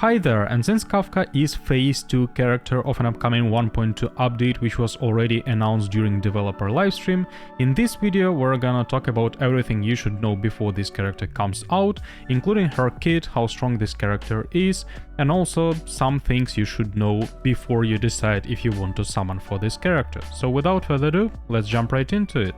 Hi there, and since Kafka is Phase 2 character of an upcoming 1.2 update which was already announced during developer livestream, in this video we're gonna talk about everything you should know before this character comes out, including her kit, how strong this character is, and also some things you should know before you decide if you want to summon for this character. So without further ado, let's jump right into it.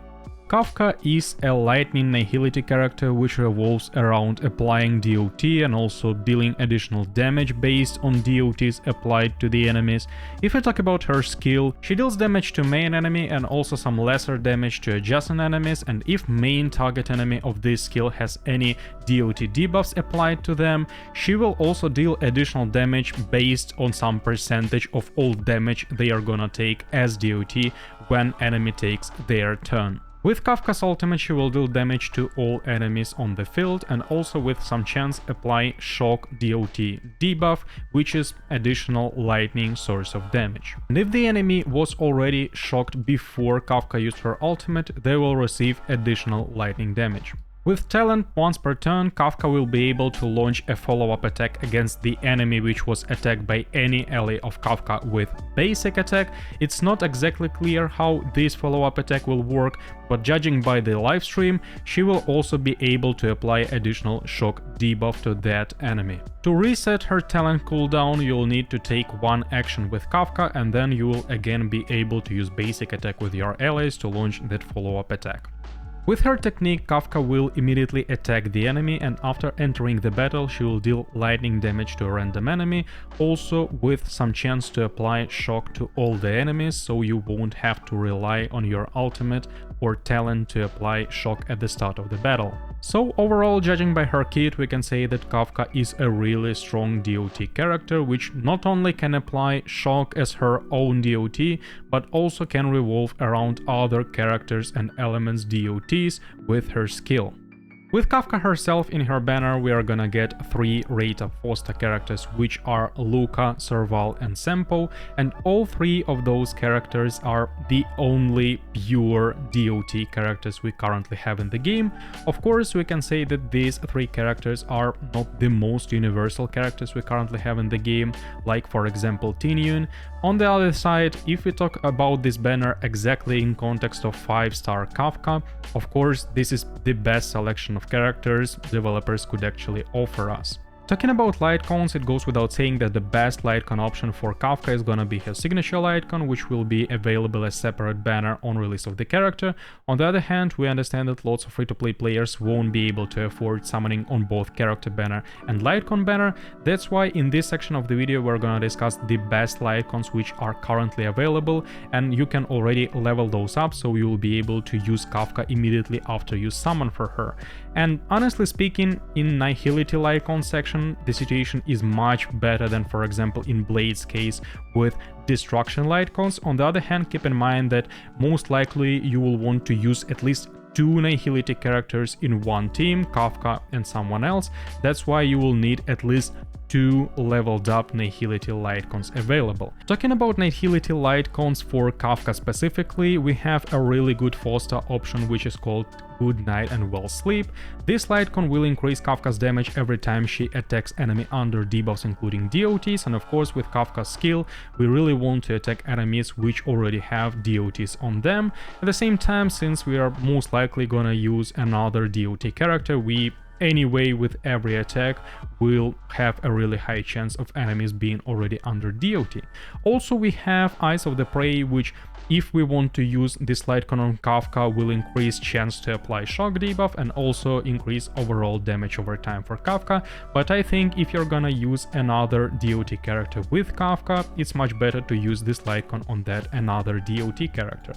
Kafka is a lightning nihility character which revolves around applying DOT and also dealing additional damage based on DOTs applied to the enemies. If I talk about her skill, she deals damage to main enemy and also some lesser damage to adjacent enemies, and if main target enemy of this skill has any DOT debuffs applied to them, she will also deal additional damage based on some percentage of all damage they are gonna take as DOT when enemy takes their turn. With Kafka's ultimate, she will deal damage to all enemies on the field and also with some chance apply shock DOT debuff, which is additional lightning source of damage. And if the enemy was already shocked before Kafka used her ultimate, they will receive additional lightning damage. With talent, once per turn, Kafka will be able to launch a follow-up attack against the enemy which was attacked by any ally of Kafka with basic attack. It's not exactly clear how this follow-up attack will work, but judging by the livestream, she will also be able to apply additional shock debuff to that enemy. To reset her talent cooldown, you'll need to take one action with Kafka, and then you will again be able to use basic attack with your allies to launch that follow-up attack. With her technique, Kafka will immediately attack the enemy, and after entering the battle she will deal lightning damage to a random enemy, also with some chance to apply shock to all the enemies, so you won't have to rely on your ultimate or talent to apply shock at the start of the battle. So overall, judging by her kit, we can say that Kafka is a really strong DOT character, which not only can apply shock as her own DOT, but also can revolve around other characters and elements DOTs with her skill. With Kafka herself in her banner, we are gonna get 3 rate-up 4-star characters, which are Luca, Serval and Sempo, and all 3 of those characters are the only pure DOT characters we currently have in the game. Of course, we can say that these 3 characters are not the most universal characters we currently have in the game, like for example Tinyun. On the other side, if we talk about this banner exactly in context of 5-star Kafka, of course this is the best selection of characters developers could actually offer us. Talking about lightcons, it goes without saying that the best lightcon option for Kafka is gonna be her signature lightcon, which will be available as separate banner on release of the character. On the other hand, we understand that lots of free-to-play players won't be able to afford summoning on both character banner and lightcon banner. That's why in this section of the video we're gonna discuss the best lightcons which are currently available, and you can already level those up so you will be able to use Kafka immediately after you summon for her. And honestly speaking, in Nihility lightcon section, the situation is much better than, for example, in Blade's case with Destruction lightcons. On the other hand, keep in mind that most likely you will want to use at least 2 Nihility characters in one team, Kafka and someone else. That's why you will need at least 2 leveled up Nihility lightcons available. Talking about Nihility lightcons for Kafka specifically, we have a really good 4-star option which is called Good Night and Well Sleep. This lightcon will increase Kafka's damage every time she attacks enemy under debuffs including DOTs, and of course with Kafka's skill we really want to attack enemies which already have DOTs on them. At the same time, since we are most likely gonna use another DOT character, we anyway with every attack will have a really high chance of enemies being already under DOT. Also we have Eyes of the Prey, which if we want to use this lightcon on Kafka will increase chance to apply shock debuff and also increase overall damage over time for Kafka, but I think if you're gonna use another DOT character with Kafka, it's much better to use this lightcon on that another DOT character.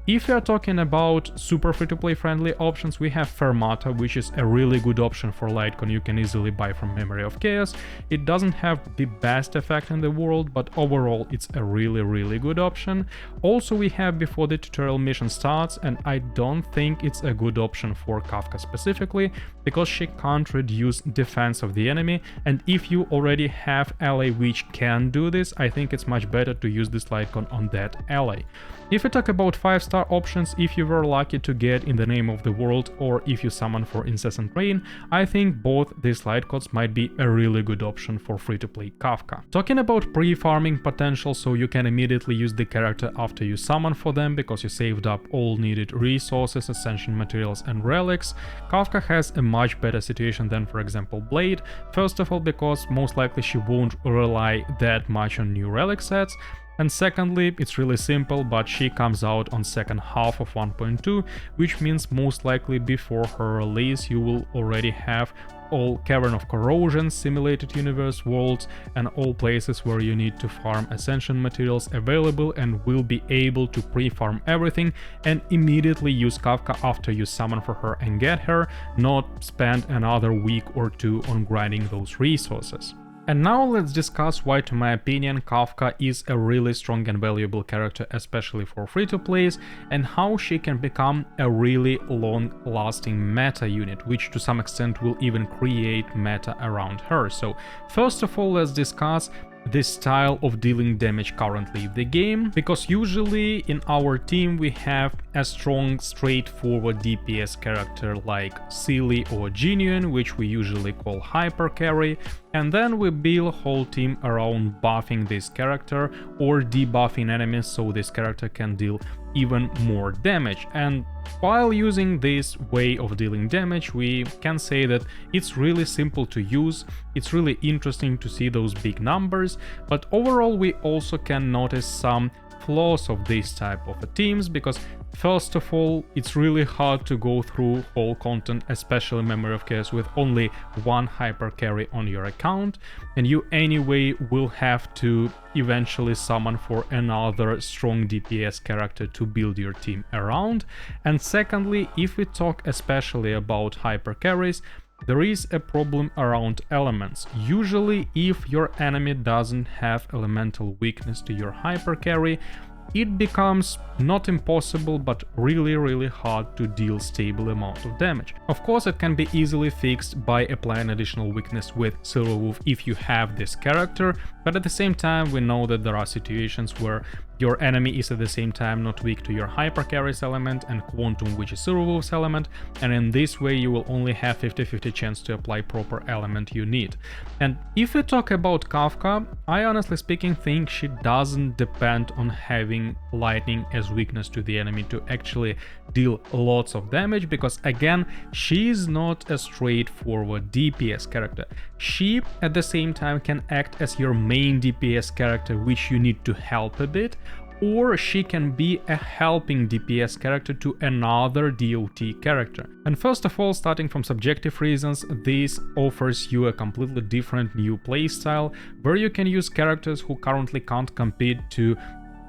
If we are talking about super free-to-play friendly options, we have Fermata, which is a really good option for lightcon you can easily buy from Memory of Chaos. It doesn't have the best effect in the world, but overall it's a really good option. Also we have Before the Tutorial mission starts, and I don't think it's a good option for Kafka specifically, because she can't reduce defense of the enemy, and if you already have ally which can do this, I think it's much better to use this lightcon on that ally. If we talk about 5-star options, if you were lucky to get In the Name of the World, or if you summon for Incessant Rain, I think both these light codes might be a really good option for free-to-play Kafka. Talking about pre-farming potential, so you can immediately use the character after you summon for them because you saved up all needed resources, ascension materials and relics, Kafka has a much better situation than, for example, Blade. First of all, because most likely she won't rely that much on new relic sets, and secondly, it's really simple, but she comes out on second half of 1.2, which means most likely before her release you will already have all Cavern of Corrosion, Simulated Universe worlds, and all places where you need to farm ascension materials available, and will be able to pre-farm everything and immediately use Kafka after you summon for her and get her, not spend another week or two on grinding those resources. And now let's discuss why, to my opinion, Kafka is a really strong and valuable character, especially for free-to-plays, and how she can become a really long-lasting meta unit, which to some extent will even create meta around her. So first of all, let's discuss this style of dealing damage currently in the game, because usually in our team we have a strong straightforward DPS character like Silly or Genuine, which we usually call hyper carry, and then we build whole team around buffing this character or debuffing enemies so this character can deal even more damage. And while using this way of dealing damage, we can say that it's really simple to use, it's really interesting to see those big numbers, but overall we also can notice some flaws of this type of teams, because first of all, it's really hard to go through whole content, especially Memory of Chaos, with only one hyper carry on your account, and you anyway will have to eventually summon for another strong DPS character to build your team around. And secondly, if we talk especially about hyper carries, there is a problem around elements. Usually, if your enemy doesn't have elemental weakness to your hyper carry, it becomes not impossible but really hard to deal stable amount of damage. Of course, it can be easily fixed by applying additional weakness with Silverwolf if you have this character, but at the same time we know that there are situations where your enemy is at the same time not weak to your hyper carries element and Quantum, which is Silverwolf's element, and in this way you will only have 50-50 chance to apply proper element you need. And if we talk about Kafka, I honestly speaking think she doesn't depend on having lightning as weakness to the enemy to actually deal lots of damage, because again, she is not a straightforward DPS character. She at the same time can act as your main DPS character, which you need to help a bit, or she can be a helping DPS character to another DOT character. And first of all, starting from subjective reasons, this offers you a completely different new playstyle, where you can use characters who currently can't compete to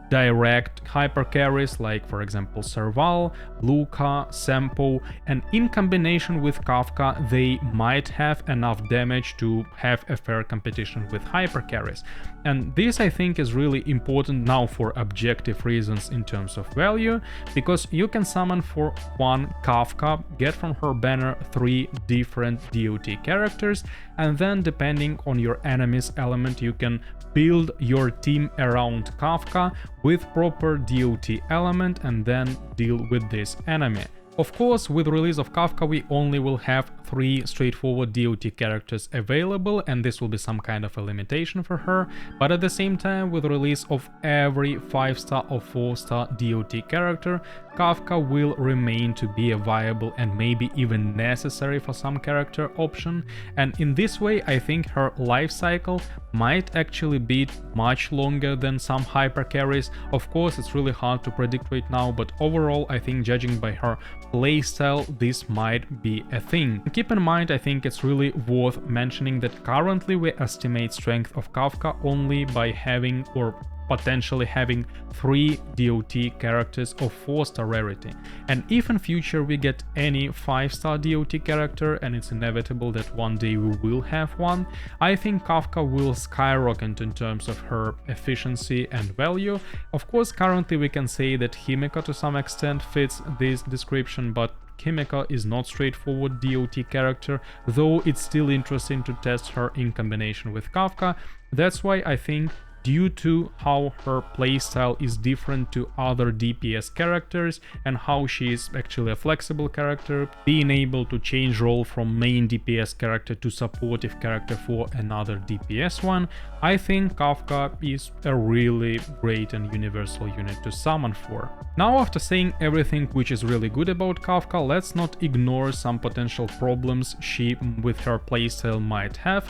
direct hyper carries like, for example, Serval, Luca, Sempo, and in combination with Kafka they might have enough damage to have a fair competition with hyper carries. And this I think is really important now for objective reasons in terms of value, because you can summon for one Kafka, get from her banner 3 different DOT characters, and then depending on your enemy's element you can build your team around Kafka with proper DOT element and then deal with this enemy. Of course, with release of Kafka we only will have 3 straightforward DOT characters available, and this will be some kind of a limitation for her, but at the same time, with release of every 5-star or 4-star DOT character, Kafka will remain to be a viable and maybe even necessary for some character option, and in this way I think her life cycle might actually be much longer than some hyper carries. Of course, it's really hard to predict right now, but overall I think, judging by her playstyle, this might be a thing. Keep in mind, I think it's really worth mentioning that currently we estimate strength of Kafka only by having or potentially having 3 DOT characters of 4-star rarity, and if in future we get any 5-star DOT character, and it's inevitable that one day we will have one, I think Kafka will skyrocket in terms of her efficiency and value. Of course, currently we can say that Himeka to some extent fits this description, but Himeka is not straightforward DOT character, though it's still interesting to test her in combination with Kafka. That's why I think due to how her playstyle is different to other DPS characters and how she is actually a flexible character, being able to change role from main DPS character to supportive character for another DPS one. I think Kafka is a really great and universal unit to summon for. Now, after saying everything which is really good about Kafka, let's not ignore some potential problems she with her playstyle might have.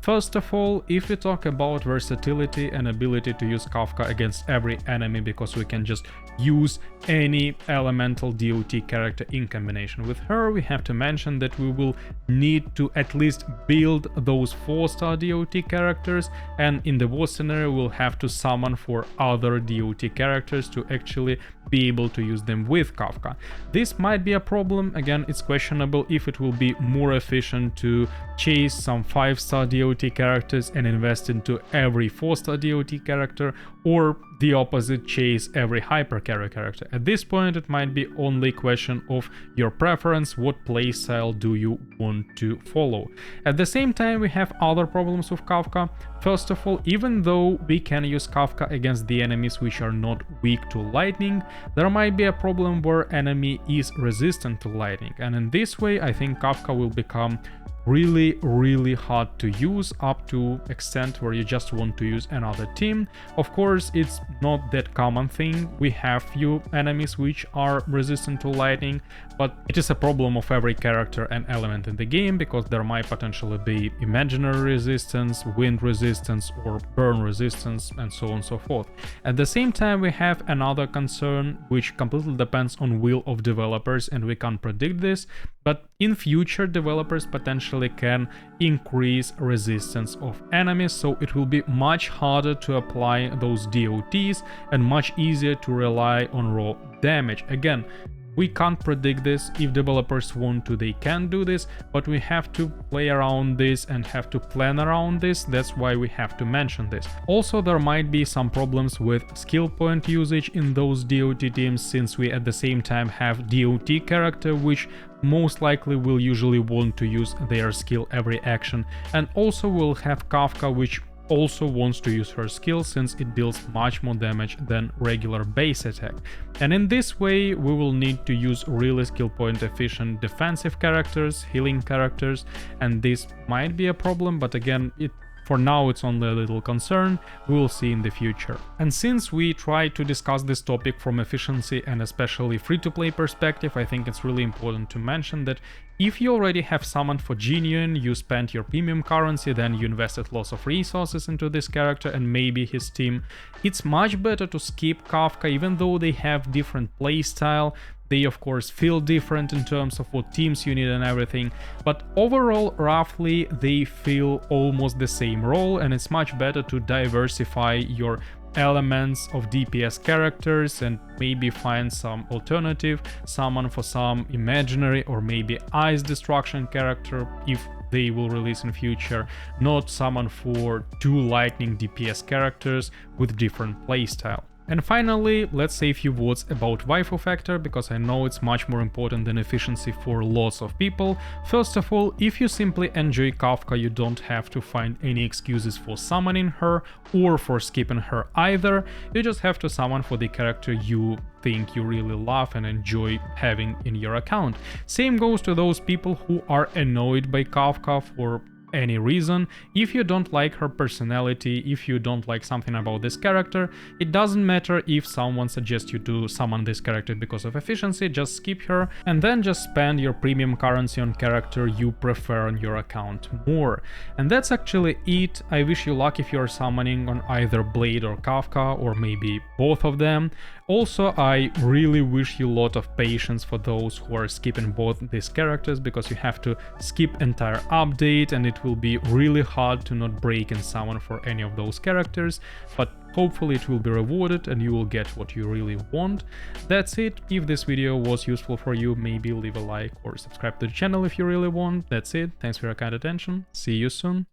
First of all, if we talk about versatility and ability to use Kafka against every enemy, because we can just use any elemental DOT character in combination with her, we have to mention that we will need to at least build those 4-star DOT characters, and in the worst scenario we'll have to summon for other DOT characters to actually be able to use them with Kafka. This might be a problem. Again, it's questionable if it will be more efficient to chase some 5-star DOT characters and invest into every 4-star DOT character, or the opposite, chase every hypercarry character. At this point it might be only question of your preference, what playstyle do you want to follow. At the same time, we have other problems with Kafka. First of all, even though we can use Kafka against the enemies which are not weak to lightning, there might be a problem where enemy is resistant to lightning, and in this way I think Kafka will become really hard to use, up to extent where you just want to use another team. Of course, it's not that common thing. We have few enemies which are resistant to lightning, but it is a problem of every character and element in the game, because there might potentially be imaginary resistance, wind resistance, or burn resistance, and so on and so forth. At the same time, we have another concern which completely depends on will of developers, and we can't predict this, but in future developers potentially can increase resistance of enemies, so it will be much harder to apply those DOTs and much easier to rely on raw damage. Again, we can't predict this. If developers want to, they can do this, but we have to play around this and have to plan around this. That's why we have to mention this. Also, there might be some problems with skill point usage in those DOT teams, since we at the same time have DOT character which most likely will usually want to use their skill every action, and also we'll have Kafka which also wants to use her skill, since it deals much more damage than regular base attack. And in this way we will need to use really skill point efficient defensive characters, healing characters, and this might be a problem, but again, for now it's only a little concern. We will see in the future. And since we try to discuss this topic from efficiency and especially free-to-play perspective, I think it's really important to mention that if you already have summoned for genuine, you spent your premium currency, then you invested lots of resources into this character and maybe his team, it's much better to skip Kafka, even though they have different playstyle. They of course feel different in terms of what teams you need and everything, but overall roughly they feel almost the same role, and it's much better to diversify your elements of DPS characters and maybe find some alternative, summon for some imaginary or maybe ice destruction character if they will release in future, not summon for 2 lightning DPS characters with different playstyle. And finally, let's say a few words about waifu factor, because I know it's much more important than efficiency for lots of people. First of all, if you simply enjoy Kafka, you don't have to find any excuses for summoning her or for skipping her either. You just have to summon for the character you think you really love and enjoy having in your account. Same goes to those people who are annoyed by Kafka for any reason. If you don't like her personality, if you don't like something about this character, it doesn't matter if someone suggests you to summon this character because of efficiency, just skip her and then just spend your premium currency on character you prefer on your account more. And that's actually it. I wish you luck if you're summoning on either Blade or Kafka, or maybe both of them. Also, I really wish you a lot of patience for those who are skipping both these characters, because you have to skip entire update and it will be really hard to not break and summon for any of those characters, but hopefully it will be rewarded and you will get what you really want. That's it. If this video was useful for you, maybe leave a like or subscribe to the channel if you really want. That's it. Thanks for your kind attention. See you soon.